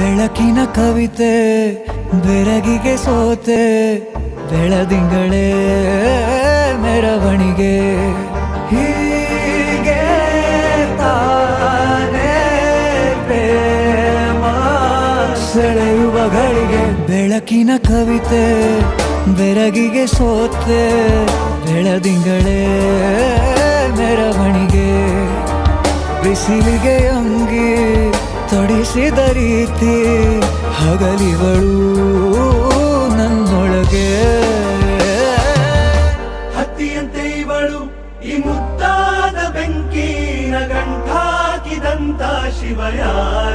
ಬೆಳಕಿನ ಕವಿತೆ ಬೆರಗಿಗೆ ಸೋತೆ ಬೆಳದಿಂಗಳೇ ಮೆರವಣಿಗೆ ಹೀಗೆ ತಾನೇ ಪ್ರೇಮ ಸೆಳೆಯುವ ಗಳಿಗೆ ಬೆಳಕಿನ ಕವಿತೆ ಬೆರಗಿಗೆ ಸೋತೆ ಬೆಳದಿಂಗಳೇ ಮೆರವಣಿಗೆ ಬಿಸಿಲಿಗೆ ಅಂಗಿ ತೊಡಿಸಿದ ರೀತಿ ಹಗಲಿಗಳು ನನ್ನೊಳಗೆ ಹತ್ತಿಯಂತೆ ಇವಳು ಈ ಮುದ್ದಾದ ಬೆಂಕಿನ ಗಂಟಾಕಿದಂತ ಶಿವಯಾರ